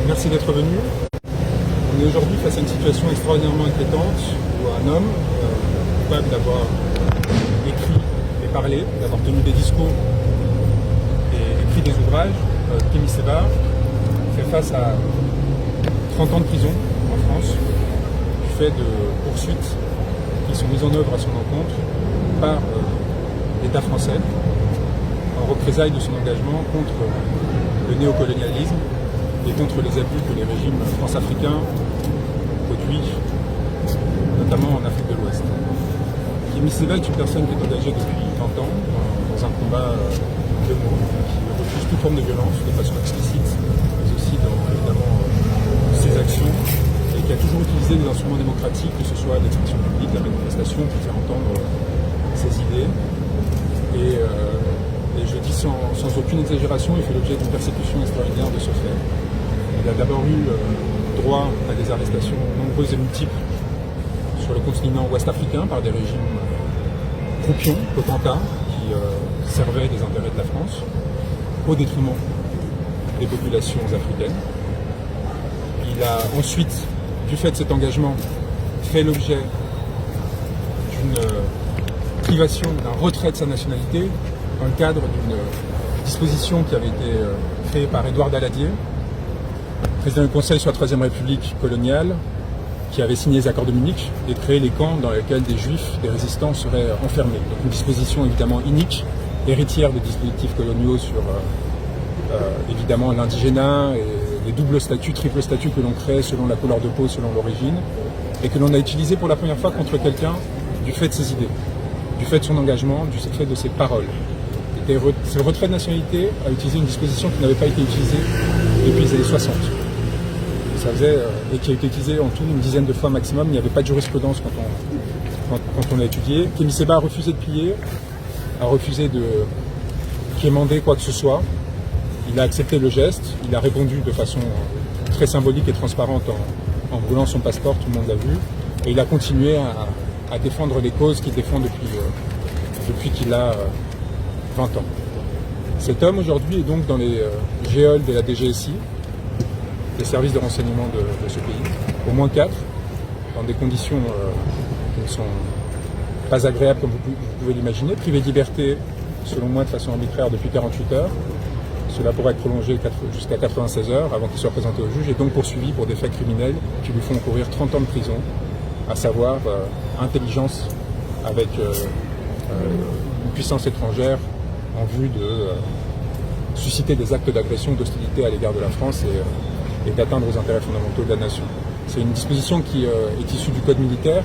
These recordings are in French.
merci d'être venu. On est aujourd'hui face à une situation extraordinairement inquiétante où un homme capable d'avoir écrit et parlé, d'avoir tenu des discours et écrit des ouvrages, Kémy Séba, fait face à 30 ans de prison en France du fait de poursuites qui sont mises en œuvre à son encontre par l'État français en représailles de son engagement contre le néocolonialisme et contre les abus que les régimes france-africains produisent, notamment en Afrique de l'Ouest. Kémy Séba est une personne qui est engagée depuis 30 ans dans un combat de mots, qui refuse toute forme de violence de façon explicite, mais aussi dans évidemment ses actions, et qui a toujours utilisé des instruments démocratiques, que ce soit l'expression publique, la manifestation, pour faire entendre ses idées. Et je dis sans aucune exagération, il fait l'objet d'une persécution extraordinaire de ce fait. Il a d'abord eu droit à des arrestations nombreuses et multiples sur le continent ouest-africain par des régimes croupions, potentats, qui servaient des intérêts de la France, au détriment des populations africaines. Il a ensuite, du fait de cet engagement, fait l'objet d'une privation, d'un retrait de sa nationalité, dans le cadre d'une disposition qui avait été créée par Édouard Daladier, président du Conseil sur la Troisième République coloniale, qui avait signé les accords de Munich et créé les camps dans lesquels des juifs, des résistants seraient enfermés. Donc une disposition évidemment inique, héritière des dispositifs coloniaux sur évidemment l'indigénat et les doubles statuts, triples statuts que l'on crée selon la couleur de peau, selon l'origine, et que l'on a utilisé pour la première fois contre quelqu'un du fait de ses idées, du fait de son engagement, du fait de ses paroles. Ce retrait de nationalité a utilisé une disposition qui n'avait pas été utilisée depuis les années 60. Ça faisait, et qui a été utilisée en tout une dizaine de fois maximum. Il n'y avait pas de jurisprudence quand on l'a étudié. Kémy Séba a refusé de plier, a refusé de quémander quoi que ce soit. Il a accepté le geste, il a répondu de façon très symbolique et transparente en brûlant son passeport, tout le monde l'a vu. Et il a continué à défendre les causes qu'il défend depuis qu'il a 20 ans. Cet homme aujourd'hui est donc dans les géoles de la DGSI, des services de renseignement de ce pays, au moins 4, dans des conditions qui ne sont pas agréables comme vous pouvez l'imaginer, privé de liberté, selon moi, de façon arbitraire depuis 48 heures. Cela pourrait être prolongé jusqu'à 96 heures avant qu'il soit présenté au juge et donc poursuivi pour des faits criminels qui lui font encourir 30 ans de prison, à savoir intelligence avec une puissance étrangère en vue de susciter des actes d'agression, d'hostilité à l'égard de la France et d'atteindre aux intérêts fondamentaux de la nation. C'est une disposition qui est issue du code militaire,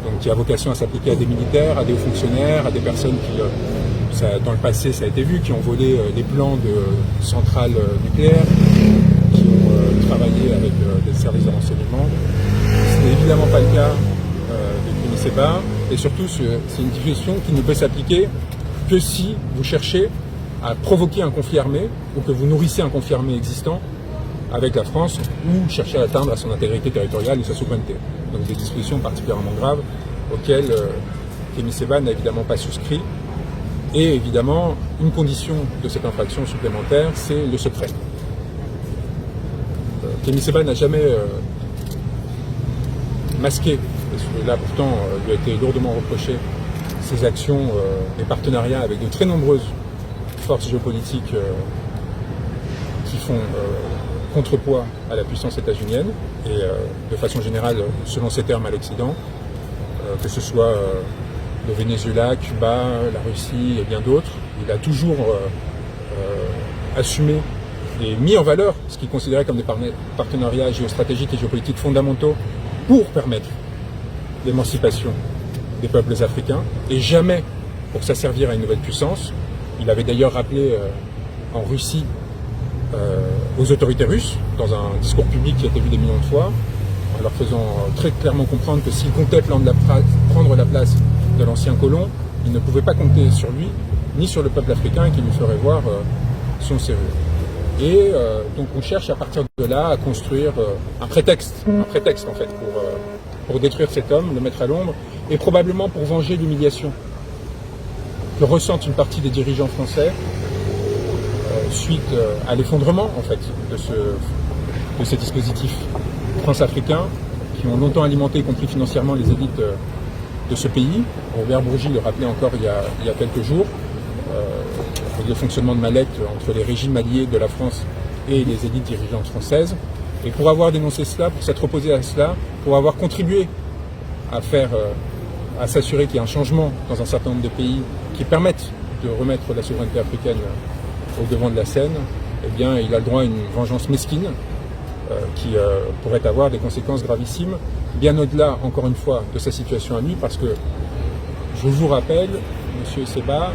donc qui a vocation à s'appliquer à des militaires, à des hauts fonctionnaires, à des personnes qui, dans le passé ça a été vu, qui ont volé les plans de centrales nucléaires, qui ont travaillé avec des services de renseignement. Ce n'est évidemment pas le cas de Kémy Séba, et surtout c'est une disposition qui ne peut s'appliquer que si vous cherchez à provoquer un conflit armé ou que vous nourrissez un conflit armé existant avec la France ou cherchez à atteindre à son intégrité territoriale et sa souveraineté. Donc des dispositions particulièrement graves auxquelles Kémy Séba n'a évidemment pas souscrit. Et évidemment, une condition de cette infraction supplémentaire, c'est le secret. Kémy Séba n'a jamais masqué, parce que là pourtant lui a été lourdement reproché, ses actions et partenariats avec de très nombreuses forces géopolitiques qui font contrepoids à la puissance états-unienne et de façon générale, selon ces termes, à l'Occident, que ce soit le Venezuela, Cuba, la Russie et bien d'autres. Il a toujours assumé et mis en valeur ce qu'il considérait comme des partenariats géostratégiques et géopolitiques fondamentaux pour permettre l'émancipation des peuples africains et jamais pour s'asservir à une nouvelle puissance. Il avait d'ailleurs rappelé en Russie aux autorités russes, dans un discours public qui a été vu des millions de fois, en leur faisant très clairement comprendre que s'il comptait prendre la place de l'ancien colon, il ne pouvait pas compter sur lui, ni sur le peuple africain, qui lui ferait voir son sérieux. Et donc on cherche à partir de là à construire un prétexte en fait pour détruire cet homme, le mettre à l'ombre, et probablement pour venger l'humiliation que ressentent une partie des dirigeants français suite à l'effondrement en fait de ces dispositifs transafricains qui ont longtemps alimenté, y compris financièrement, les élites de ce pays. Robert Bourgi le rappelait encore il y a quelques jours. Le fonctionnement de Malek entre les régimes alliés de la France et les élites dirigeantes françaises. Et pour avoir dénoncé cela, pour s'être opposé à cela, pour avoir contribué à s'assurer qu'il y ait un changement dans un certain nombre de pays qui permettent de remettre la souveraineté africaine au devant de la scène, eh bien, il a le droit à une vengeance mesquine qui pourrait avoir des conséquences gravissimes, bien au-delà, encore une fois, de sa situation à lui, parce que, je vous rappelle, M. Seba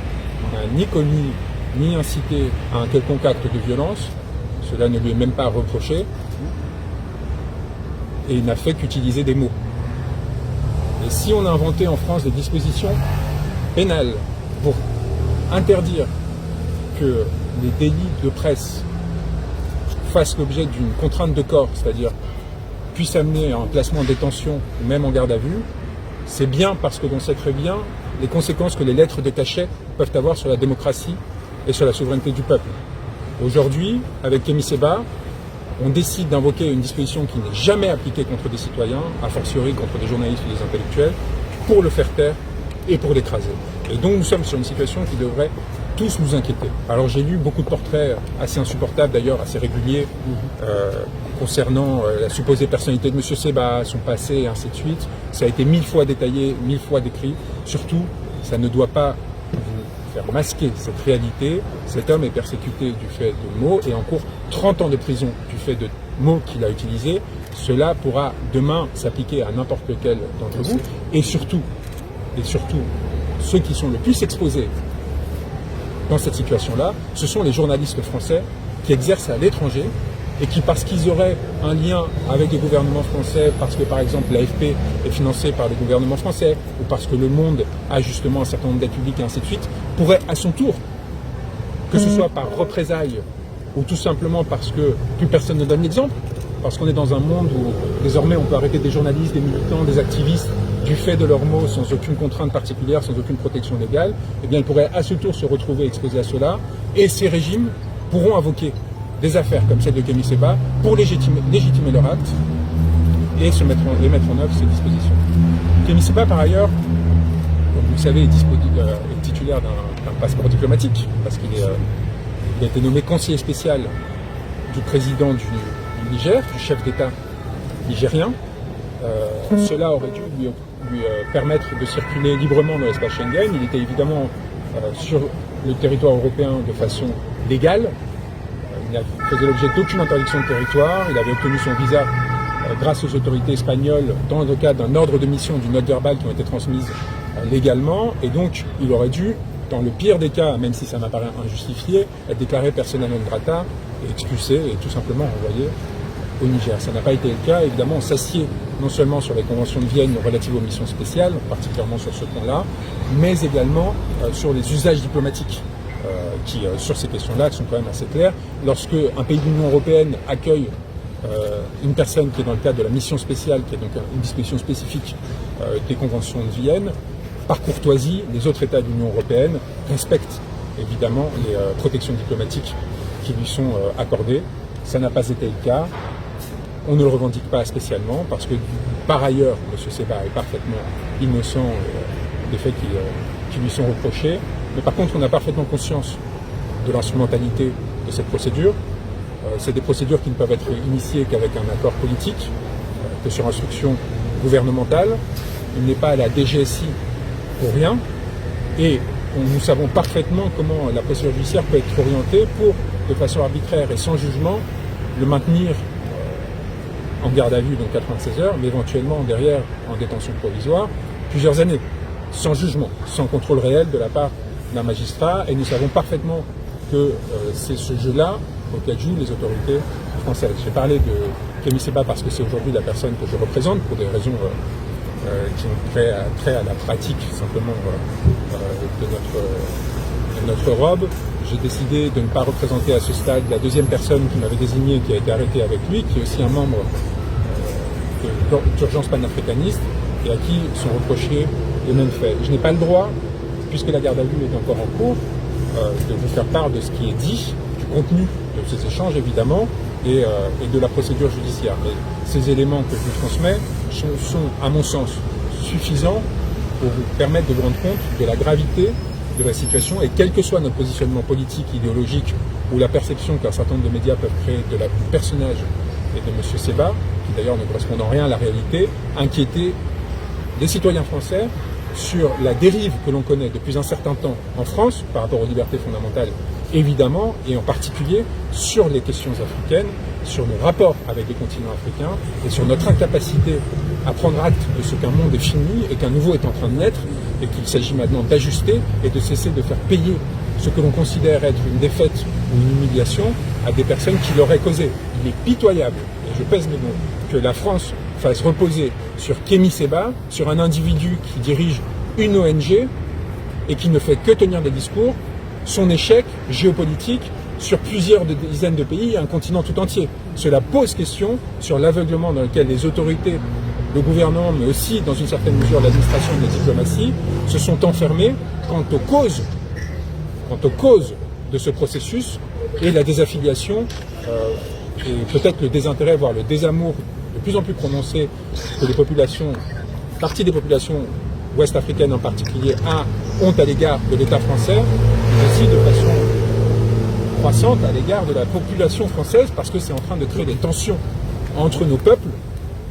n'a ni commis ni incité à un quelconque acte de violence, cela ne lui est même pas reproché, et il n'a fait qu'utiliser des mots. Et si on a inventé en France des dispositions pénales pour interdire que les délits de presse fassent l'objet d'une contrainte de corps, c'est-à-dire puissent amener à un placement en détention ou même en garde à vue, c'est bien parce que l'on sait très bien les conséquences que les lettres de cachet peuvent avoir sur la démocratie et sur la souveraineté du peuple. Aujourd'hui, avec Kémy Séba, on décide d'invoquer une disposition qui n'est jamais appliquée contre des citoyens, a fortiori contre des journalistes ou des intellectuels, pour le faire taire et pour l'écraser. Et donc nous sommes sur une situation qui devrait tous nous inquiéter. Alors j'ai lu beaucoup de portraits assez insupportables, d'ailleurs assez réguliers, concernant la supposée personnalité de M. Séba, son passé, et ainsi de suite. Ça a été 1000 fois détaillé, 1000 fois décrit. Surtout, ça ne doit pas vous faire masquer cette réalité. Cet homme est persécuté du fait de mots et encourt 30 ans de prison du fait de mots qu'il a utilisés. Cela pourra demain s'appliquer à n'importe lequel d'entre vous. Et surtout, ceux qui sont le plus exposés dans cette situation-là, ce sont les journalistes français qui exercent à l'étranger et qui, parce qu'ils auraient un lien avec les gouvernements français, parce que par exemple l'AFP est financé par le gouvernement français, ou parce que Le Monde a justement un certain nombre d'aides publiques et ainsi de suite, pourraient à son tour, que ce soit par représailles ou tout simplement parce que plus personne ne donne l'exemple, parce qu'on est dans un monde où désormais on peut arrêter des journalistes, des militants, des activistes du fait de leurs mots sans aucune contrainte particulière, sans aucune protection légale, eh bien ils pourraient à ce tour se retrouver exposés à cela, et ces régimes pourront invoquer des affaires comme celle de Kémy Séba pour légitimer leur acte et mettre en œuvre ces dispositions. Kémy Séba, par ailleurs, comme vous le savez, est titulaire d'un passeport diplomatique, parce qu'il a été nommé conseiller spécial du président du Niger, du chef d'État nigérien. Cela aurait dû lui permettre de circuler librement dans l'espace Schengen. Il était évidemment sur le territoire européen de façon légale. Il ne faisait l'objet d'aucune interdiction de territoire. Il avait obtenu son visa grâce aux autorités espagnoles dans le cadre d'un ordre de mission, d'une note verbale qui ont été transmises légalement. Et donc, il aurait dû, dans le pire des cas, même si ça m'apparaît injustifié, être déclaré persona non grata et expulsé et tout simplement envoyé au Niger. Ça n'a pas été le cas. Évidemment, on s'assied non seulement sur les conventions de Vienne relatives aux missions spéciales, particulièrement sur ce point-là, mais également sur les usages diplomatiques qui, sur ces questions-là, qui sont quand même assez clairs. Lorsque un pays de l'Union européenne accueille une personne qui est dans le cadre de la mission spéciale, qui est donc une disposition spécifique des conventions de Vienne, par courtoisie, les autres États de l'Union européenne respectent évidemment les protections diplomatiques qui lui sont accordées. Ça n'a pas été le cas. On ne le revendique pas spécialement parce que, par ailleurs, M. Séba est parfaitement innocent des faits qui lui sont reprochés. Mais par contre, on a parfaitement conscience de l'instrumentalité de cette procédure. C'est des procédures qui ne peuvent être initiées qu'avec un accord politique, que sur instruction gouvernementale. Il n'est pas à la DGSI pour rien. Et nous savons parfaitement comment la procédure judiciaire peut être orientée pour, de façon arbitraire et sans jugement, le maintenir en garde à vue, donc 96 heures, mais éventuellement derrière en détention provisoire, plusieurs années, sans jugement, sans contrôle réel de la part d'un magistrat. Et nous savons parfaitement que c'est ce jeu-là auquel jouent les autorités françaises. J'ai parlé de Kémy Séba parce que c'est aujourd'hui la personne que je représente pour des raisons qui ont trait à la pratique simplement de notre robe. J'ai décidé de ne pas représenter à ce stade la deuxième personne qui m'avait désigné, qui a été arrêtée avec lui, qui est aussi un membre d'Urgence panafricaniste et à qui sont reprochés les mêmes faits. Je n'ai pas le droit, puisque la garde à vue est encore en cours, de vous faire part de ce qui est dit contenu de ces échanges, évidemment, et de la procédure judiciaire. Mais ces éléments que je vous transmets sont, à mon sens, suffisants pour vous permettre de vous rendre compte de la gravité de la situation, et quel que soit notre positionnement politique, idéologique, ou la perception qu'un certain nombre de médias peuvent créer de la personnage et de M. Sebha, qui d'ailleurs ne correspond en rien à la réalité, inquiéter les citoyens français sur la dérive que l'on connaît depuis un certain temps en France par rapport aux libertés fondamentales, évidemment, et en particulier sur les questions africaines, sur nos rapports avec les continents africains et sur notre incapacité à prendre acte de ce qu'un monde est fini et qu'un nouveau est en train de naître, et qu'il s'agit maintenant d'ajuster et de cesser de faire payer ce que l'on considère être une défaite ou une humiliation à des personnes qui l'auraient causé. Il est pitoyable, et je pèse mes mots, que la France fasse reposer sur Kémy Sebha, sur un individu qui dirige une ONG et qui ne fait que tenir des discours, son échec géopolitique sur plusieurs dizaines de pays et un continent tout entier. Cela pose question sur l'aveuglement dans lequel les autorités, le gouvernement, mais aussi dans une certaine mesure l'administration et la diplomatie, se sont enfermés quant aux causes de ce processus et la désaffiliation et peut-être le désintérêt, voire le désamour de plus en plus prononcé que les populations, partie des populations ouest-africaines en particulier, ont à l'égard de l'État français, mais aussi de façon croissante à l'égard de la population française, parce que c'est en train de créer des tensions entre nos peuples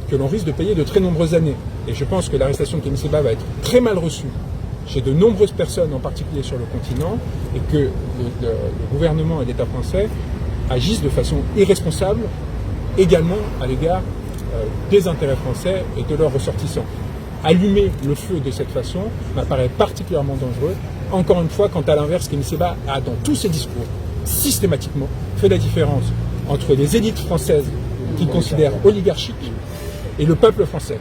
que l'on risque de payer de très nombreuses années. Et je pense que l'arrestation de Kémy Sebha va être très mal reçue chez de nombreuses personnes, en particulier sur le continent, et que le gouvernement et l'État français agissent de façon irresponsable également à l'égard des intérêts français et de leurs ressortissants. Allumer le feu de cette façon m'apparaît particulièrement dangereux. Encore une fois, quant à l'inverse, Kémy Sebha a, dans tous ses discours, systématiquement fait la différence entre les élites françaises qu'il considère oligarchiques et le peuple français.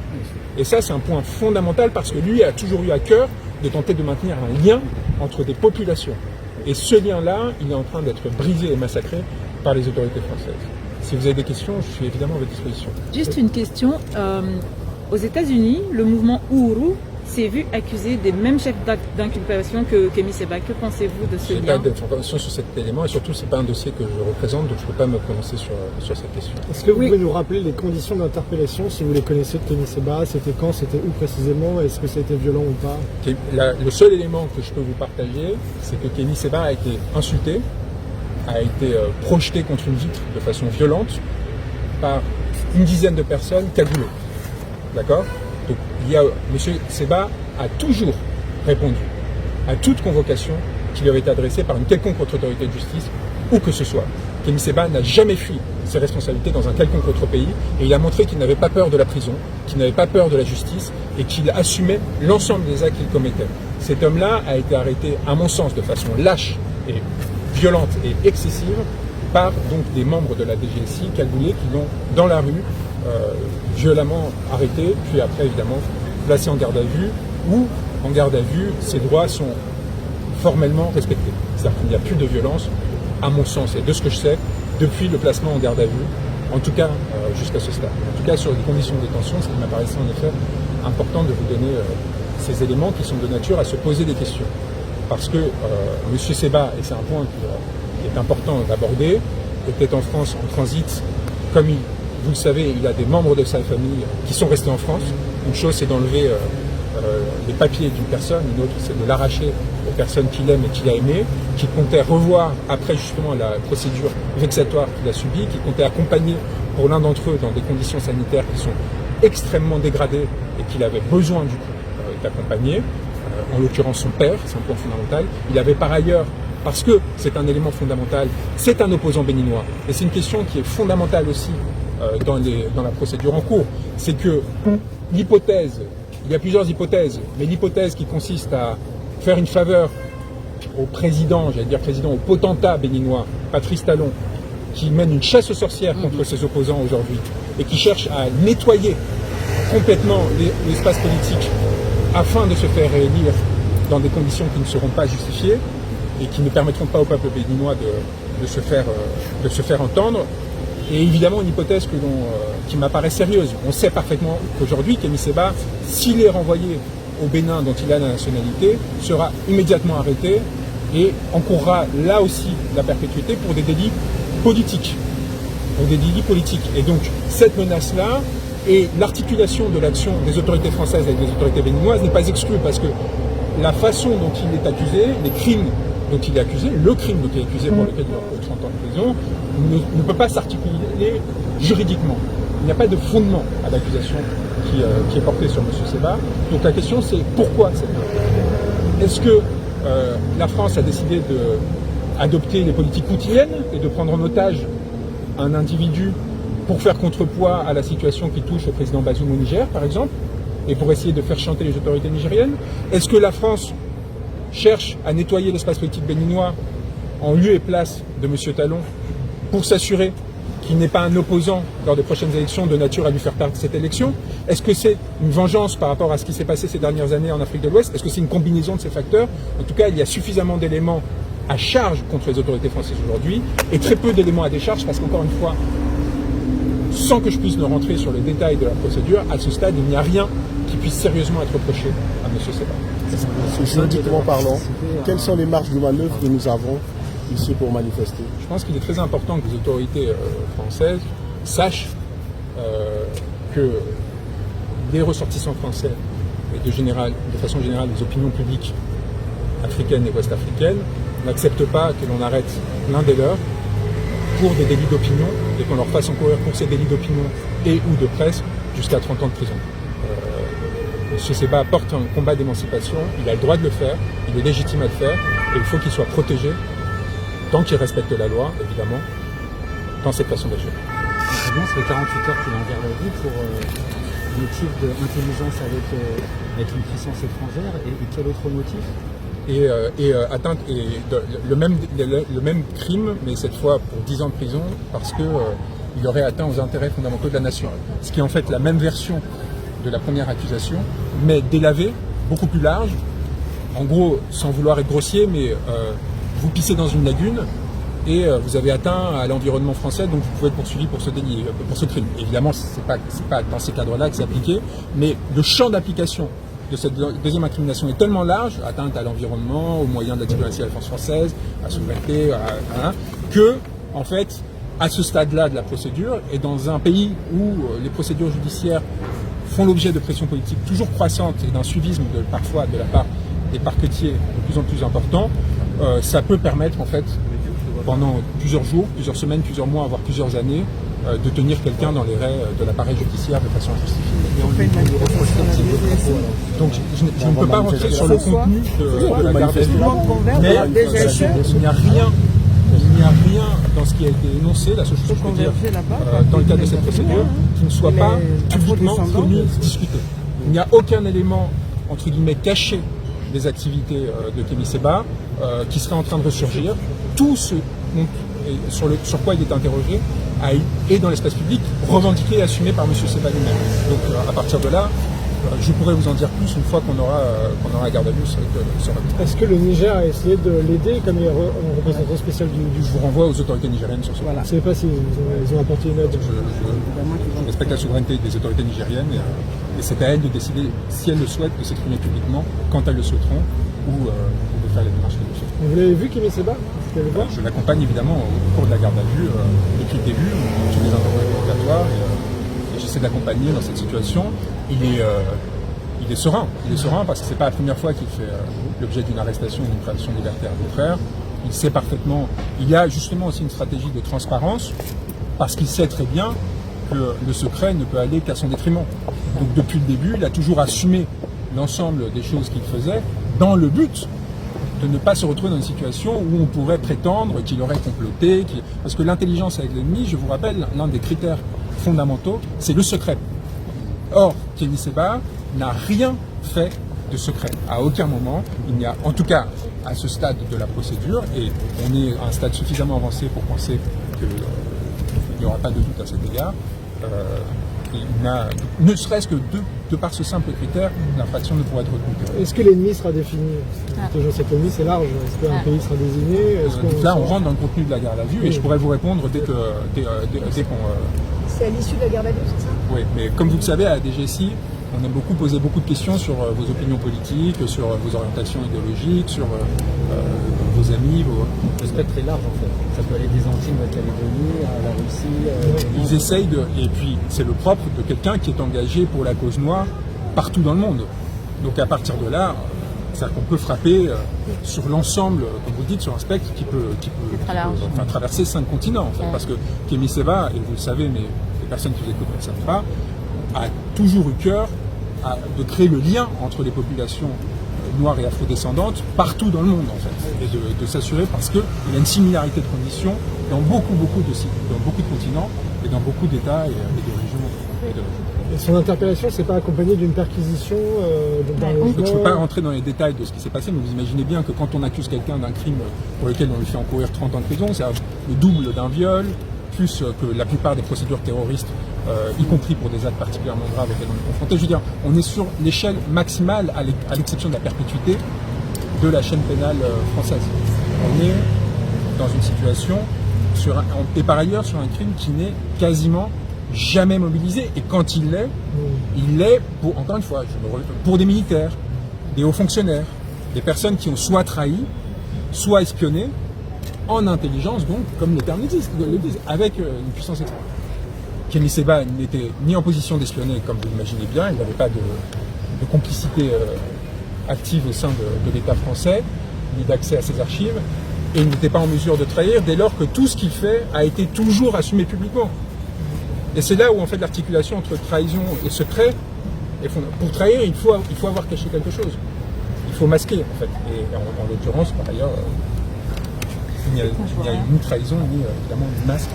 Et ça, c'est un point fondamental parce que lui a toujours eu à cœur de tenter de maintenir un lien entre des populations. Et ce lien-là, il est en train d'être brisé et massacré par les autorités françaises. Si vous avez des questions, je suis évidemment à votre disposition. Juste une question. Aux États-Unis, le mouvement Uhuru s'est vu accusé des mêmes chefs d'inculpation que Kémy Sebha. Que pensez-vous de ce lien? Je n'ai pas d'informations sur cet élément et surtout, ce n'est pas un dossier que je représente, donc je ne peux pas me prononcer sur cette question. Est-ce que vous pouvez nous rappeler les conditions d'interpellation, si vous les connaissez, de Kémy Sebha? C'était quand? C'était où précisément? Est-ce que ça a été violent ou pas? Le seul élément que je peux vous partager, c'est que Kémy Sebha a été insulté, a été projeté contre une vitre de façon violente par une dizaine de personnes cagoulées. D'accord? Donc, M. Sebha a toujours répondu à toute convocation qui lui avait été adressée par une quelconque autre autorité de justice, où que ce soit. Kémy Sebha n'a jamais fui ses responsabilités dans un quelconque autre pays, et il a montré qu'il n'avait pas peur de la prison, qu'il n'avait pas peur de la justice, et qu'il assumait l'ensemble des actes qu'il commettait. Cet homme-là a été arrêté, à mon sens, de façon lâche et violente et excessive, par donc des membres de la DGSI cagoulés qui l'ont, dans la rue, violemment arrêté, puis après évidemment placé en garde à vue, où en garde à vue, ses droits sont formellement respectés. C'est-à-dire qu'il n'y a plus de violence, à mon sens, et de ce que je sais, depuis le placement en garde à vue, en tout cas jusqu'à ce stade. En tout cas sur les conditions de détention, ce qui m'apparaissait en effet important de vous donner ces éléments qui sont de nature à se poser des questions. Parce que M. Sebha, et c'est un point qui est important d'aborder, était en France en transit, comme vous le savez, il y a des membres de sa famille qui sont restés en France. Une chose, c'est d'enlever les papiers d'une personne, une autre, c'est de l'arracher aux personnes qu'il aime et qu'il a aimées, qu'il comptait revoir après justement la procédure vexatoire qu'il a subie, qu'il comptait accompagner pour l'un d'entre eux dans des conditions sanitaires qui sont extrêmement dégradées et qu'il avait besoin du coup d'accompagner, en l'occurrence son père, c'est un point fondamental. Il avait par ailleurs, parce que c'est un élément fondamental, c'est un opposant béninois, et c'est une question qui est fondamentale aussi dans la procédure en cours, c'est que l'hypothèse, il y a plusieurs hypothèses, mais l'hypothèse qui consiste à faire une faveur au président, au potentat béninois, Patrice Talon, qui mène une chasse aux sorcières contre ses opposants aujourd'hui, et qui cherche à nettoyer complètement l'espace politique afin de se faire réélire dans des conditions qui ne seront pas justifiées et qui ne permettront pas au peuple béninois de se faire entendre. Et évidemment, une hypothèse qui m'apparaît sérieuse. On sait parfaitement qu'aujourd'hui, Kémy Sebha, s'il est renvoyé au Bénin dont il a la nationalité, sera immédiatement arrêté et encourra là aussi la perpétuité pour des délits politiques. Et donc cette menace-là et l'articulation de l'action des autorités françaises avec les autorités béninoises n'est pas exclue parce que la façon dont il est accusé, les crimes dont il est accusé, le crime dont il est accusé pour lequel il a 30 ans de prison, ne peut pas s'articuler juridiquement. Il n'y a pas de fondement à l'accusation qui est portée sur M. Sebha. Donc la question c'est pourquoi cette menace ? Est-ce que la France a décidé d'adopter les politiques poutiniennes et de prendre en otage un individu pour faire contrepoids à la situation qui touche le président Bazoum au Niger, par exemple, et pour essayer de faire chanter les autorités nigériennes? Est-ce que la France cherche à nettoyer l'espace politique béninois en lieu et place de M. Talon pour s'assurer qu'il n'est pas un opposant lors des prochaines élections de nature à lui faire perdre cette élection? Est-ce que c'est une vengeance par rapport à ce qui s'est passé ces dernières années en Afrique de l'Ouest? Est-ce que c'est une combinaison de ces facteurs? En tout cas, il y a suffisamment d'éléments à charge contre les autorités françaises aujourd'hui et très peu d'éléments à décharge parce qu'encore une fois, sans que je puisse ne rentrer sur le détail de la procédure, à ce stade, il n'y a rien qui puisse sérieusement être reproché à M. Sebha. Juridiquement parlant, quelles sont les marges de manœuvre que nous avons ici pour manifester? Je pense qu'il est très important que les autorités françaises sachent que les ressortissants français et de façon générale les opinions publiques africaines et ouest-africaines n'acceptent pas que l'on arrête l'un des leurs pour des délits d'opinion et qu'on leur fasse encourir pour ces délits d'opinion et ou de presse jusqu'à 30 ans de prison. M. Sebha porte un combat d'émancipation, il a le droit de le faire, il est légitime à le faire et il faut qu'il soit protégé tant qu'il respecte la loi, évidemment, dans cette façon d'agir. Très bien, ça fait 48 heures qu'il est en garde à vue pour motif d'intelligence avec une puissance étrangère et quel autre motif? Atteinte le même crime, mais cette fois pour 10 ans de prison, parce que il aurait atteint aux intérêts fondamentaux de la nation. Ce qui est en fait la même version de la première accusation, mais délavée, beaucoup plus large. En gros, sans vouloir être grossier, mais vous pissez dans une lagune et vous avez atteint à l'environnement français, donc vous pouvez être poursuivi pour ce délit, pour ce crime. Évidemment, c'est pas dans ces cadres-là que c'est appliqué, mais le champ d'application de cette deuxième incrimination est tellement large, atteinte à l'environnement, aux moyens de la diplomatie à la défense française, à la souveraineté, que, en fait, à ce stade-là de la procédure, et dans un pays où les procédures judiciaires font l'objet de pressions politiques toujours croissantes et d'un suivisme parfois de la part des parquetiers de plus en plus important, ça peut permettre, en fait, pendant plusieurs jours, plusieurs semaines, plusieurs mois, voire plusieurs années, de tenir quelqu'un dans les raies de l'appareil judiciaire de façon injustifiée. Donc je ne peux pas rentrer sur le contenu de la garde à vue, mais il n'y a rien dans ce qui a été énoncé, la seule chose que je peux dire dans le cadre de cette procédure, qui ne soit pas publiquement connu, discuté. Il n'y a aucun élément, entre guillemets, caché des activités de Kémy Sebha qui serait en train de ressurgir. Tout ce sur quoi il est interrogé est dans l'espace public, revendiqué et assumé par M. Sebha lui-même. Donc à partir de là, je pourrais vous en dire plus une fois qu'on aura la garde à vue sur Est-ce que le Niger a essayé de l'aider comme représentant spécial du Je vous renvoie aux autorités nigériennes sur ce point. Je ne sais pas s'ils ont apporté une aide. Je respecte la souveraineté des autorités nigériennes et c'est à elles de décider si elles le souhaitent de s'exprimer publiquement quand elles le souhaiteront ou de faire les démarches qu'elles le souhaitent. Vous l'avez vu, Kémy Sebha? Je l'accompagne évidemment au cours de la garde à vue depuis le début, tous les interrogatoires obligatoires et j'essaie de l'accompagner dans cette situation. Il est serein. Il est serein parce que c'est pas la première fois qu'il fait l'objet d'une arrestation ou d'une privation de liberté arbitraire. Il sait parfaitement. Il y a justement aussi une stratégie de transparence parce qu'il sait très bien que le secret ne peut aller qu'à son détriment. Donc depuis le début, il a toujours assumé l'ensemble des choses qu'il faisait dans le but de ne pas se retrouver dans une situation où on pourrait prétendre qu'il aurait comploté. Parce que l'intelligence avec l'ennemi, je vous rappelle, l'un des critères fondamentaux, c'est le secret. Or, Kémy Sebha n'a rien fait de secret. À aucun moment, il n'y a, en tout cas à ce stade de la procédure, et on est à un stade suffisamment avancé pour penser qu'il n'y aura pas de doute à cet égard, il n'a, ne serait-ce que de par ce simple critère, l'infraction ne pourrait être retenue. Est-ce que l'ennemi sera défini? Cette ennemi, c'est large. Est-ce qu'un pays sera désigné? Là, on rentre dans le contenu de la garde à vue, et je pourrais vous répondre dès qu'on... C'est à l'issue de la garde à vue, c'est ça? Oui, mais comme vous le savez, à la DGSI, On aime beaucoup poser beaucoup de questions sur vos opinions politiques, sur vos orientations idéologiques, sur vos amis. Le spectre est large en fait. Ça peut aller des Antilles, Nouvelle-Calédonie, à la Russie. Ils essayent de... Et puis c'est le propre de quelqu'un qui est engagé pour la cause noire partout dans le monde. Donc à partir de là, c'est-à-dire qu'on peut frapper sur l'ensemble, comme vous le dites, sur un spectre qui peut traverser 5 continents. En fait, parce que Kémy Séba, et vous le savez, mais les personnes qui l'écoutent ne le savent pas, a toujours eu cœur de créer le lien entre les populations noires et afrodescendantes partout dans le monde, en fait, et de s'assurer, parce qu'il y a une similarité de conditions dans beaucoup de continents et dans beaucoup d'États et de régions. Et son interpellation, c'est pas accompagné d'une perquisition dans le Je ne peux pas rentrer dans les détails de ce qui s'est passé, mais vous imaginez bien que quand on accuse quelqu'un d'un crime pour lequel on lui fait encourir 30 ans de prison, c'est le double d'un viol, plus que la plupart des procédures terroristes, y compris pour des actes particulièrement graves auxquels on est confronté. Je veux dire, on est sur l'échelle maximale, à l'exception de la perpétuité, de la chaîne pénale française. On est dans une situation, et par ailleurs sur un crime qui n'est quasiment jamais mobilisé, et quand il l'est pour, encore une fois, pour des militaires, des hauts fonctionnaires, des personnes qui ont soit trahi, soit espionné, en intelligence donc, comme les termes le disent, avec une puissance extrême. Kémy Séba n'était ni en position d'espionner, comme vous l'imaginez bien, il n'avait pas de complicité active au sein de l'État français, ni d'accès à ses archives, et il n'était pas en mesure de trahir dès lors que tout ce qu'il fait a été toujours assumé publiquement. Et c'est là où en fait l'articulation entre trahison et secret est fondamentale. Pour trahir, il faut avoir caché quelque chose. Il faut masquer en fait. Et en l'occurrence, par ailleurs, il n'y a ni trahison, ni évidemment ni masque.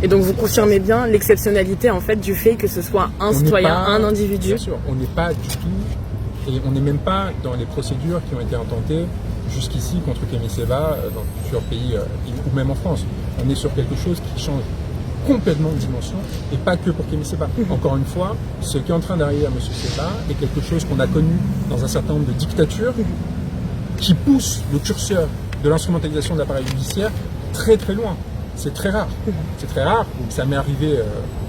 Et donc vous confirmez bien l'exceptionnalité en fait du fait que ce soit un citoyen, un individu. Bien sûr, on n'est pas du tout, et on n'est même pas dans les procédures qui ont été intentées jusqu'ici contre Kémy Séba dans plusieurs pays ou même en France. On est sur quelque chose qui change complètement de dimension, et pas que pour Kémy Séba. Encore une fois, ce qui est en train d'arriver à M. Séba est quelque chose qu'on a connu dans un certain nombre de dictatures qui pousse le curseur de l'instrumentalisation de l'appareil judiciaire très très loin. C'est très rare. C'est très rare. Ça m'est arrivé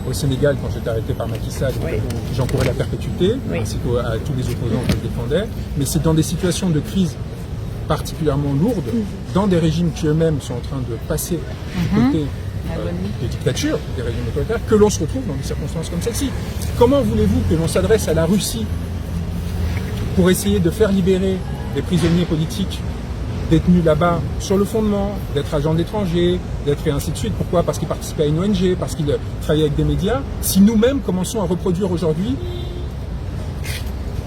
au Sénégal quand j'étais arrêté par Macky Sall, j'encourais la perpétuité, ainsi qu'à tous les opposants que je défendais. Mais c'est dans des situations de crise particulièrement lourdes, dans des régimes qui eux-mêmes sont en train de passer du côté des dictatures, des régimes autoritaires, que l'on se retrouve dans des circonstances comme celle-ci. Comment voulez-vous que l'on s'adresse à la Russie pour essayer de faire libérer les prisonniers politiques détenus là-bas sur le fondement d'être agents d'étrangers, d'être et ainsi de suite? Pourquoi? Parce qu'ils participaient à une ONG, parce qu'ils travaillaient avec des médias. Si nous-mêmes commençons à reproduire aujourd'hui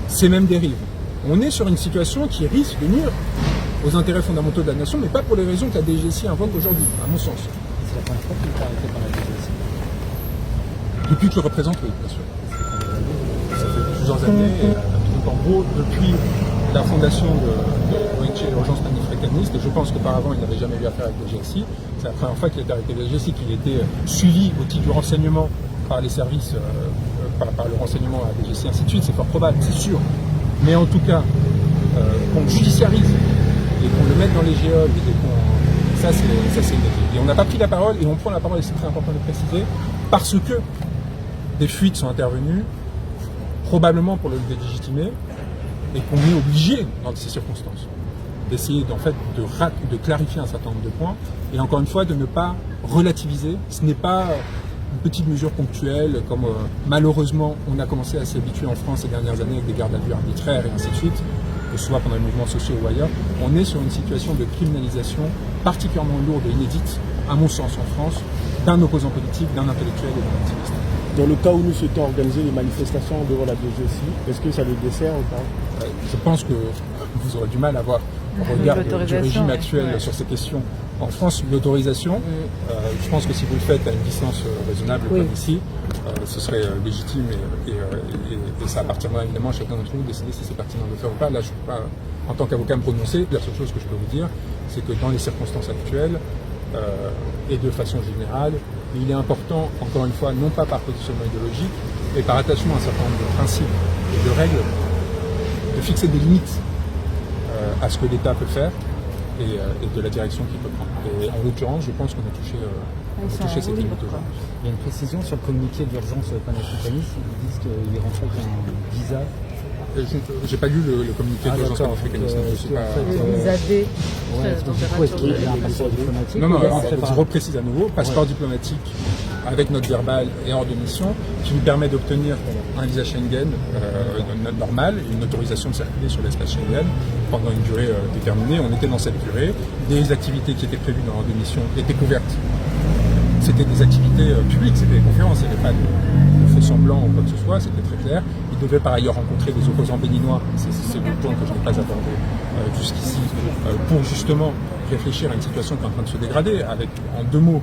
ces mêmes dérives, on est sur une situation qui risque de nuire aux intérêts fondamentaux de la nation, mais pas pour les raisons que la DGSI invoque aujourd'hui, à mon sens. C'est la première fois qu'il est arrêté par la DGSI. Depuis que je le représente, oui, bien sûr. Ça fait plusieurs années, et donc en gros, depuis la fondation de l'ONG l'urgence panafricaniste, et je pense qu'auparavant il n'avait jamais eu affaire avec la DGSI. C'est la première fois qu'il était arrêté avec la DGSI, qu'il était suivi au titre du renseignement par les services, par le renseignement à la DGSI, ainsi de suite. C'est fort probable, c'est sûr. Mais en tout cas, qu'on le judiciarise et qu'on le mette dans les géoles, ça c'est une idée. Et on n'a pas pris la parole, et on prend la parole, et c'est très important de le préciser, parce que des fuites sont intervenues, probablement pour le légitimer, et qu'on est obligé, dans ces circonstances, d'essayer de clarifier un certain nombre de points, et encore une fois, de ne pas relativiser. Ce n'est pas une petite mesure ponctuelle, comme malheureusement on a commencé à s'y habituer en France ces dernières années avec des gardes à vue arbitraires et ainsi de suite, que ce soit pendant les mouvements sociaux ou ailleurs. On est sur une situation de criminalisation particulièrement lourde et inédite, à mon sens en France, d'un opposant politique, d'un intellectuel et d'un activiste. Dans le cas où nous souhaitons organiser les manifestations devant la DGSI, est-ce que ça le dessert ou pas? Je pense que vous aurez du mal à avoir un regard du régime actuel sur ces questions. En France, l'autorisation, je pense que si vous le faites à une distance raisonnable comme ici, ce serait légitime et ça appartiendra évidemment à chacun d'entre nous de décider si c'est pertinent de le faire ou pas. Là, je ne peux pas, en tant qu'avocat, me prononcer. La seule chose que je peux vous dire, c'est que dans les circonstances actuelles, et de façon générale, il est important, encore une fois, non pas par positionnement idéologique, mais par attachement à un certain nombre de principes et de règles, de fixer des limites à ce que l'État peut faire et de la direction qu'il peut prendre. Et en l'occurrence, je pense qu'on a touché Ils sont toucher en ces roue libre, limites quoi. aujourd'hui. Il y a une précision sur le communiqué d'urgence panafricaniste. Ils disent qu'il est rentré avec un visa. J'ai pas lu le communiqué d'urgence d'accord. panafricaniste. Donc, donc je sais pas. Le visa D, Ouais, donc, du coup, est-ce qu'il y a un passeport diplomatique? Non, ou il est rentré je par- reprécise à nouveau, passeport diplomatique avec note verbale et hors de mission, qui lui permet d'obtenir un visa Schengen normal, une autorisation de circuler sur l'espace Schengen pendant une durée déterminée. On était dans cette durée. Des activités qui étaient prévues dans hors de mission étaient couvertes. C'était des activités publiques, c'était des conférences, il n'y avait pas de faux semblant ou quoi que ce soit, c'était très clair. Il devait par ailleurs rencontrer des opposants béninois, c'est le point que je n'ai pas abordé jusqu'ici, pour justement réfléchir à une situation qui est en train de se dégrader, avec en deux mots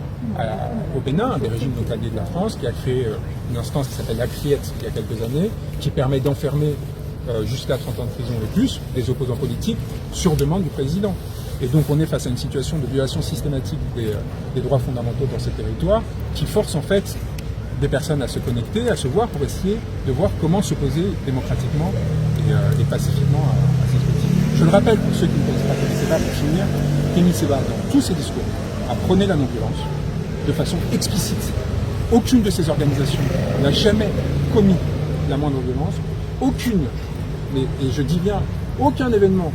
au Bénin, des régimes donc alliés de la France, qui a créé une instance qui s'appelle la CRIET il y a quelques années, qui permet d'enfermer jusqu'à 30 ans de prison et plus des opposants politiques sur demande du président. Et donc on est face à une situation de violation systématique des droits fondamentaux dans ces territoires qui force en fait des personnes à se connecter, à se voir pour essayer de voir comment s'opposer démocratiquement et pacifiquement à ces politiques. Je le rappelle pour ceux qui ne connaissent pas Kémy Séba, pour finir, Kémy Séba dans tous ses discours a prôné la non-violence de façon explicite. Aucune de ces organisations n'a jamais commis la moindre violence, aucune, et je dis bien aucun événement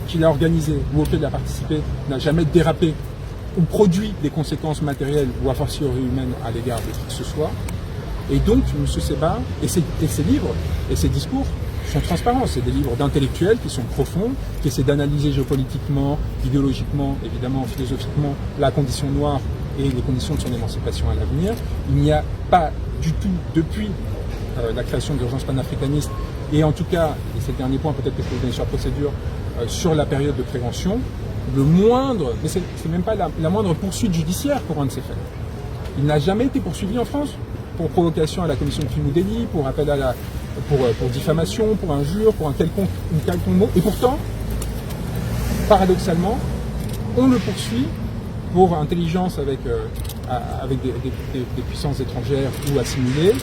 qu'il a organisé ou auquel il a participé n'a jamais dérapé ou produit des conséquences matérielles ou a fortiori humaines à l'égard de qui que ce soit. Et donc, M. Séba et ses livres et ses discours sont transparents. C'est des livres d'intellectuels qui sont profonds, qui essaient d'analyser géopolitiquement, idéologiquement, évidemment, philosophiquement, la condition noire et les conditions de son émancipation à l'avenir. Il n'y a pas du tout, depuis la création de l'urgence panafricaniste, et en tout cas, et c'est le dernier point, peut-être que je peux vous donner sur la procédure, sur la période de prévention, le moindre, mais c'est même pas la moindre poursuite judiciaire pour un de ces faits. Il n'a jamais été poursuivi en France pour provocation à la commission de crime ou délit, pour appel à pour diffamation, pour injure, pour une quelconque mot. Et pourtant, paradoxalement, on le poursuit pour intelligence avec des puissances étrangères ou assimilées,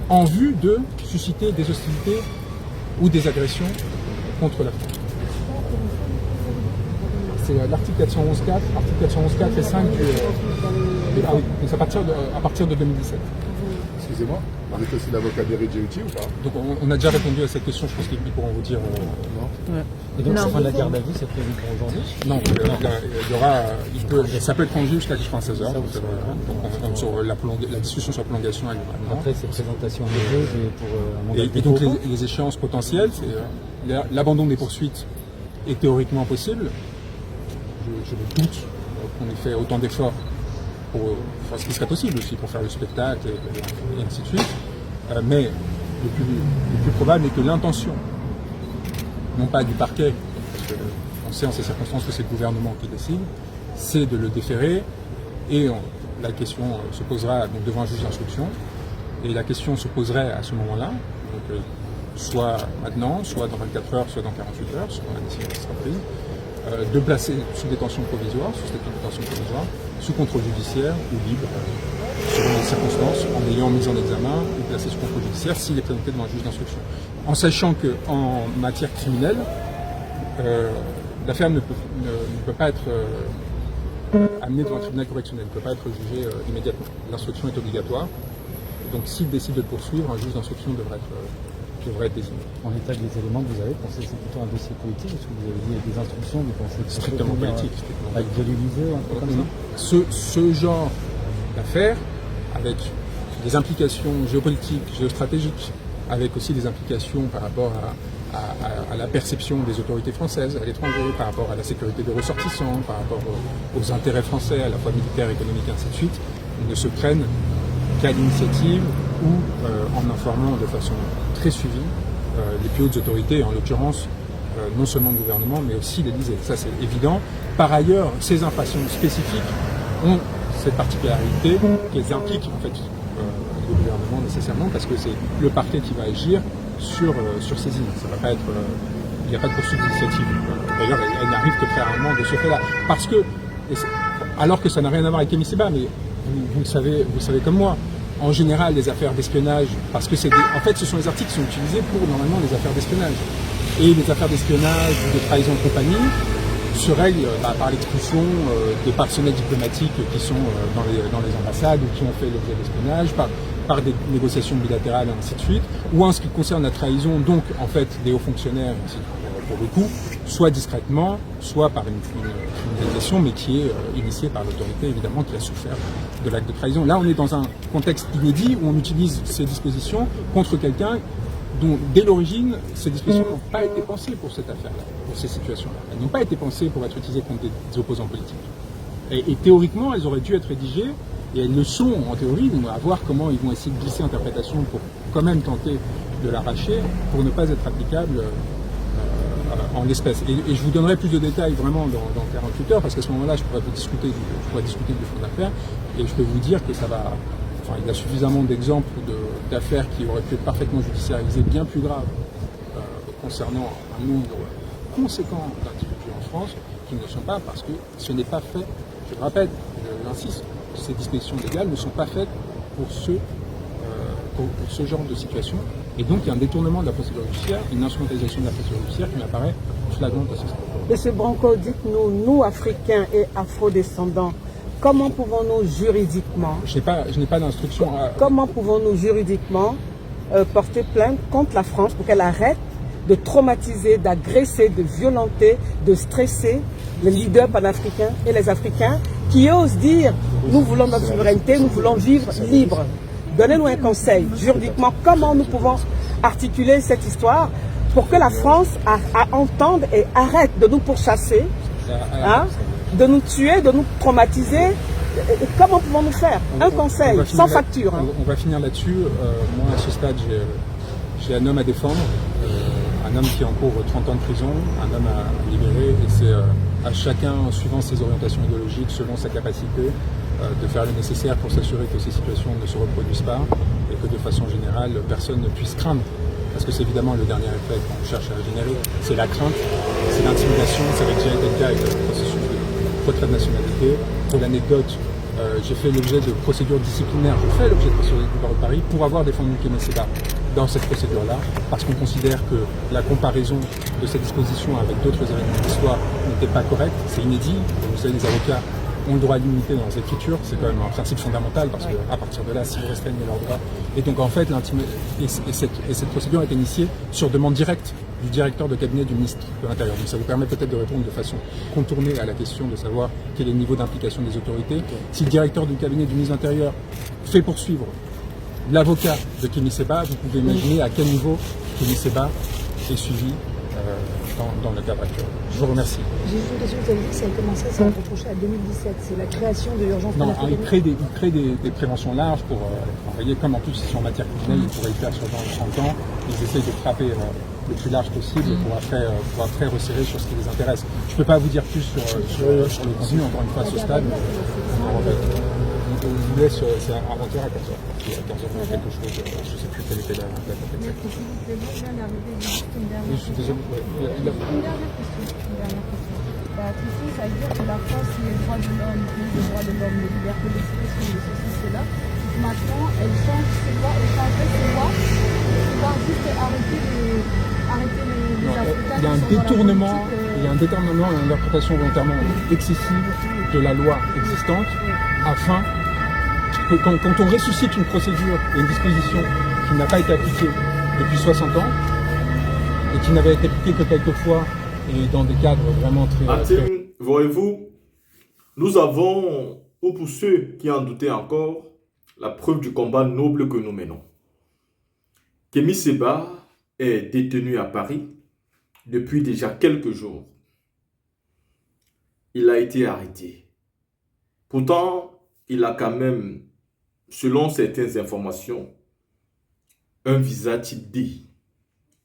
en vue de susciter des hostilités ou des agressions contre la France. C'est l'article 411.4, article 411.4 et 5 ah oui, c'est à partir de 2017. Excusez-moi, vous êtes aussi l'avocat d'Éric Djouti ou pas? Donc on a déjà répondu à cette question, je pense qu'ils pourront vous dire non. Et donc, Non. la fin de la garde à vue, c'est prévu pour aujourd'hui? Non, ça peut être prolongé jusqu'à 96 heures. Donc, sur la discussion sur la prolongation, elle est maintenant. Après, c'est présentation des juges et pour un mandat de Et donc dépôt. les échéances potentielles, c'est l'abandon des poursuites est théoriquement possible. Je doute qu'on ait fait autant d'efforts pour faire ce qui serait possible aussi pour faire le spectacle et ainsi de suite. Mais le plus probable est que l'intention, non pas du parquet, parce qu'on sait en ces circonstances que c'est le gouvernement qui décide, c'est de le déférer et la question se posera donc devant un juge d'instruction et la question se poserait à ce moment-là, donc soit maintenant, soit dans 24 heures, soit dans 48 heures, selon la décision qui sera prise, de placer sous détention provisoire, sous statut de détention provisoire, sous contrôle judiciaire ou libre, selon les circonstances, en ayant mis en examen ou placé sous contrôle judiciaire s'il est présenté devant un juge d'instruction. En sachant qu'en matière criminelle, l'affaire ne peut pas être amenée devant un tribunal correctionnel, ne peut pas être jugée immédiatement. L'instruction est obligatoire. Donc s'il décide de le poursuivre, un juge d'instruction devrait être désigné. En état des éléments que vous avez, pensez que c'est plutôt un dossier politique? Est-ce que vous avez dit des instructions, vous pensez que c'est Strictement politique. Avec de l'Élysée ou un truc comme ça? Ce genre d'affaires, avec des implications géopolitiques, géostratégiques, avec aussi des implications par rapport à la perception des autorités françaises à l'étranger, par rapport à la sécurité des ressortissants, par rapport aux intérêts français, à la fois militaires, économiques, ainsi de suite, ne se prennent qu'à l'initiative ou en informant de façon très suivie les plus hautes autorités, en l'occurrence non seulement le gouvernement, mais aussi l'Élysée. Ça, c'est évident. Par ailleurs, ces infractions spécifiques ont cette particularité qu'elles impliquent en fait le gouvernement nécessairement, parce que c'est le parquet qui va agir sur saisine. Ça va pas être, il n'y a pas de poursuite d'initiative. D'ailleurs, elle n'arrive que très rarement de ce fait-là, parce que alors que ça n'a rien à voir avec Kémy Séba, mais vous le savez comme moi. En général, les affaires d'espionnage, parce que en fait, ce sont les articles qui sont utilisés pour normalement les affaires d'espionnage. Et les affaires d'espionnage, de trahison de compagnie, se règle par l'expulsion des personnels diplomatiques qui sont dans les ambassades ou qui ont fait l'objet d'espionnage, par des négociations bilatérales et ainsi de suite, ou en ce qui concerne la trahison, donc en fait des hauts fonctionnaires, pour le coup, soit discrètement, soit par une criminalisation, mais qui est initiée par l'autorité évidemment qui a souffert de l'acte de trahison. Là on est dans un contexte inédit où on utilise ces dispositions contre quelqu'un dont, dès l'origine, ces dispositions n'ont pas été pensées pour cette affaire-là, pour ces situations-là. Elles n'ont pas été pensées pour être utilisées contre des opposants politiques. Et théoriquement, elles auraient dû être rédigées, et elles le sont en théorie, on va voir comment ils vont essayer de glisser interprétation pour quand même tenter de l'arracher, pour ne pas être applicable en l'espèce. Et je vous donnerai plus de détails vraiment dans 48 heures, parce qu'à ce moment-là, je pourrais discuter du fond d'affaires, et je peux vous dire que ça va... Enfin, il y a suffisamment d'exemples d'affaires qui auraient pu être parfaitement judiciarisées, bien plus graves, concernant un nombre conséquent d'individus en France, qui ne le sont pas parce que ce n'est pas fait, je le répète, j'insiste, ces dispositions légales ne sont pas faites pour ce genre de situation. Et donc il y a un détournement de la procédure judiciaire, une instrumentalisation de la procédure judiciaire qui m'apparaît flagrante à ce stade. Monsieur Branco, dites-nous, nous, Africains et Afro-descendants, comment pouvons-nous juridiquement... Je n'ai pas d'instruction. Comment pouvons-nous juridiquement porter plainte contre la France pour qu'elle arrête de traumatiser, d'agresser, de violenter, de stresser les leaders panafricains et les Africains qui osent dire « nous voulons notre souveraineté, nous voulons vivre libre ». Donnez-nous un conseil juridiquement, comment nous pouvons articuler cette histoire pour que la France entende et arrête de nous pourchasser, de nous tuer, de nous traumatiser. Comment pouvons-nous faire? Un conseil, sans facture. On va finir là-dessus. Moi, à ce stade, j'ai un homme à défendre, un homme qui encourt 30 ans de prison, un homme à libérer, et c'est à chacun, suivant ses orientations idéologiques, selon sa capacité, de faire le nécessaire pour s'assurer que ces situations ne se reproduisent pas, et que de façon générale, personne ne puisse craindre. Parce que c'est évidemment le dernier effet qu'on cherche à régénérer, c'est la crainte, c'est l'intimidation, ça avait déjà été le cas avec le processus de retrait de nationalité. Pour l'anecdote, j'ai fait l'objet de procédures disciplinaires, je fais l'objet de procédures du barreau de Paris pour avoir défendu Kémy Séba dans cette procédure-là, parce qu'on considère que la comparaison de ces dispositions avec d'autres événements de l'histoire n'était pas correcte, c'est inédit. Vous savez, les avocats ont le droit à l'immunité dans les écritures, c'est quand même un principe fondamental, parce qu'à partir de là, s'ils restreignent leurs droits. Et donc en fait, cette procédure est initiée sur demande directe du directeur de cabinet du ministre de l'Intérieur. Donc ça vous permet peut-être de répondre de façon contournée à la question de savoir quel est le niveau d'implication des autorités. Si le directeur du cabinet du ministre de l'Intérieur fait poursuivre l'avocat de Kémy Séba, vous pouvez imaginer à quel niveau Kémy Séba est suivi dans le cadre actuel. Je vous remercie. J'ai juste une question, vous avez dit que ça a commencé, ça a reproché à 2017, c'est la création de l'urgence panafricaine. Non, il crée des préventions larges pour, vous voyez, comme en plus ils sont en matière criminelle, ils pourraient le faire sur 30 ans, ils essayent de frapper le plus large possible pour après resserrer sur ce qui les intéresse. Je ne peux pas vous dire plus sur le contenu, encore une fois, à ce stade. Je vous laisse, c'est avant-hier à 15h. À 15h, quelque chose, je ne sais plus quelle était la date exacte. Je suis désolé. Une dernière question. Ça veut dire que la France, les droits de l'homme, les libertés d'expression, cela, maintenant, elle change ses lois, elle changerait ses lois pour pouvoir juste arrêter les Africains. Il y a un détournement et une interprétation volontairement excessive de la loi existante, afin que quand on ressuscite une procédure et une disposition qui n'a pas été appliquée depuis 60 ans, et qui n'avait été appliquée que quelques fois, et dans des cadres vraiment très... Voyez-vous, nous avons, ou pour ceux qui en doutaient encore, la preuve du combat noble que nous menons. Kémy Séba est détenu à Paris depuis déjà quelques jours. Il a été arrêté. Pourtant, il a quand même, selon certaines informations, un visa type D,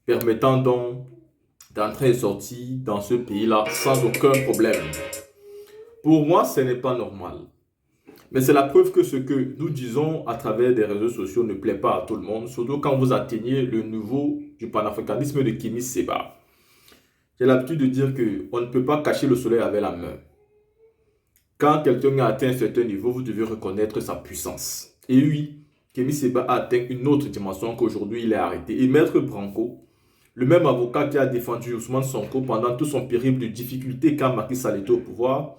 permettant donc d'entrer et sortir dans ce pays-là sans aucun problème. Pour moi, ce n'est pas normal. Mais c'est la preuve que ce que nous disons à travers des réseaux sociaux ne plaît pas à tout le monde, surtout quand vous atteignez le niveau du panafricanisme de Kémy Séba. J'ai l'habitude de dire qu'on ne peut pas cacher le soleil avec la main. Quand quelqu'un a atteint un certain niveau, vous devez reconnaître sa puissance. Et oui, Kémy Séba a atteint une autre dimension qu'aujourd'hui il est arrêté. Et Maître Branco, le même avocat qui a défendu Ousmane Sonko pendant tout son périple de difficultés quand Macky Sall était au pouvoir,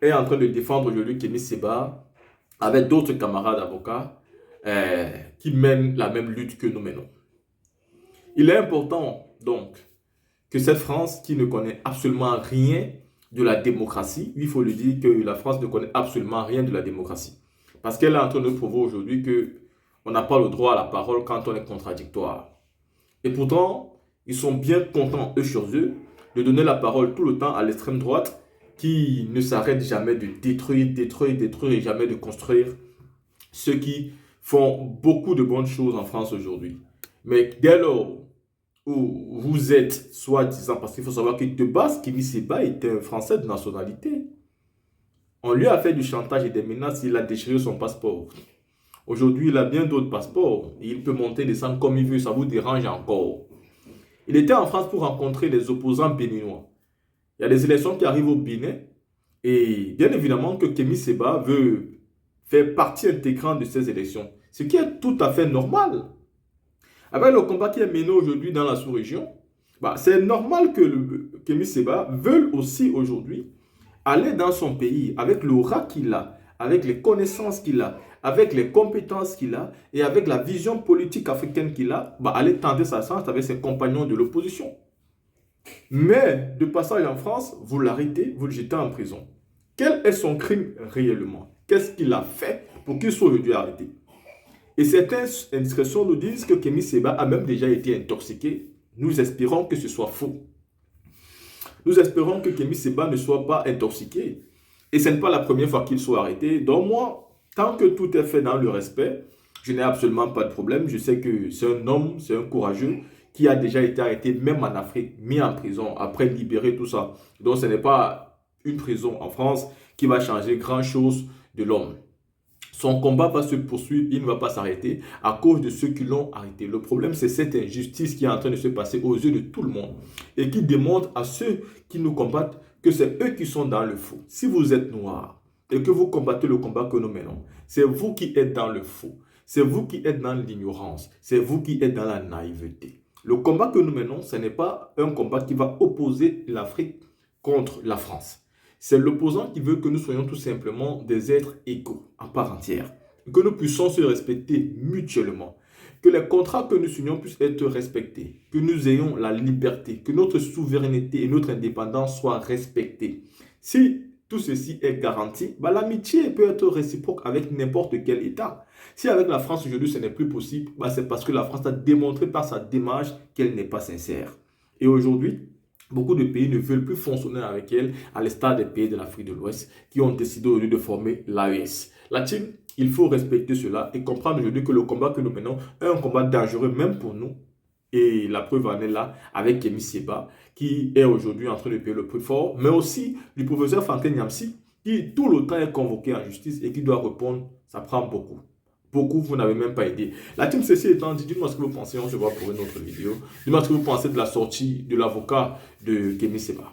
est en train de défendre aujourd'hui Kémy Séba avec d'autres camarades avocats qui mènent la même lutte que nous menons. Il est important donc que cette France qui ne connaît absolument rien de la démocratie, il faut le dire que la France ne connaît absolument rien de la démocratie, parce qu'elle est en train de nous prouver aujourd'hui qu'on n'a pas le droit à la parole quand on est contradictoire. Et pourtant, ils sont bien contents, eux sur eux, de donner la parole tout le temps à l'extrême droite qui ne s'arrête jamais de détruire et jamais de construire, ceux qui font beaucoup de bonnes choses en France aujourd'hui. Mais dès lors où vous êtes soi-disant, parce qu'il faut savoir que de base, Kémy Séba était un Français de nationalité. On lui a fait du chantage et des menaces, il a déchiré son passeport. Aujourd'hui, il a bien d'autres passeports. Et il peut monter et descendre comme il veut, ça vous dérange encore. Il était en France pour rencontrer les opposants béninois. Il y a des élections qui arrivent au Bénin. Et bien évidemment que Kémy Séba veut faire partie intégrante de ces élections. Ce qui est tout à fait normal. Avec le combat qui est mené aujourd'hui dans la sous-région, c'est normal que Kémy Séba veuille aussi aujourd'hui aller dans son pays avec l'aura qu'il a, avec les connaissances qu'il a, avec les compétences qu'il a et avec la vision politique africaine qu'il a, aller tenter sa chance avec ses compagnons de l'opposition. Mais de passage en France, vous l'arrêtez, vous le jetez en prison. Quel est son crime réellement? Qu'est-ce qu'il a fait pour qu'il soit aujourd'hui arrêté? Et certaines indiscrétions nous disent que Kémy Séba a même déjà été intoxiqué. Nous espérons que ce soit faux. Nous espérons que Kémy Séba ne soit pas intoxiqué. Et ce n'est pas la première fois qu'il soit arrêté. Donc moi, tant que tout est fait dans le respect, je n'ai absolument pas de problème. Je sais que c'est un homme, c'est un courageux qui a déjà été arrêté, même en Afrique, mis en prison, après libéré tout ça. Donc ce n'est pas une prison en France qui va changer grand-chose de l'homme. Son combat va se poursuivre, il ne va pas s'arrêter à cause de ceux qui l'ont arrêté. Le problème, c'est cette injustice qui est en train de se passer aux yeux de tout le monde et qui démontre à ceux qui nous combattent que c'est eux qui sont dans le faux. Si vous êtes noir et que vous combattez le combat que nous menons, c'est vous qui êtes dans le faux. C'est vous qui êtes dans l'ignorance. C'est vous qui êtes dans la naïveté. Le combat que nous menons, ce n'est pas un combat qui va opposer l'Afrique contre la France. C'est l'opposant qui veut que nous soyons tout simplement des êtres égaux à part entière. Que nous puissions se respecter mutuellement. Que les contrats que nous signons puissent être respectés. Que nous ayons la liberté. Que notre souveraineté et notre indépendance soient respectées. Si tout ceci est garanti, l'amitié peut être réciproque avec n'importe quel État. Si avec la France aujourd'hui ce n'est plus possible, c'est parce que la France a démontré par sa démarche qu'elle n'est pas sincère. Et aujourd'hui, beaucoup de pays ne veulent plus fonctionner avec elle, à l'instar des pays de l'Afrique de l'Ouest qui ont décidé aujourd'hui de former l'AES. La team, il faut respecter cela et comprendre aujourd'hui que le combat que nous menons est un combat dangereux même pour nous. Et la preuve en est là avec Kémy Séba qui est aujourd'hui en train de payer le prix fort, mais aussi du professeur Fankeng Nyamsi qui tout le temps est convoqué en justice et qui doit répondre. Ça prend beaucoup. Beaucoup, vous n'avez même pas aidé. La team, ceci étant dit, dites-moi ce que vous pensez. On se voit pour une autre vidéo. Dites-moi ce que vous pensez de la sortie de l'avocat de Kémy Séba.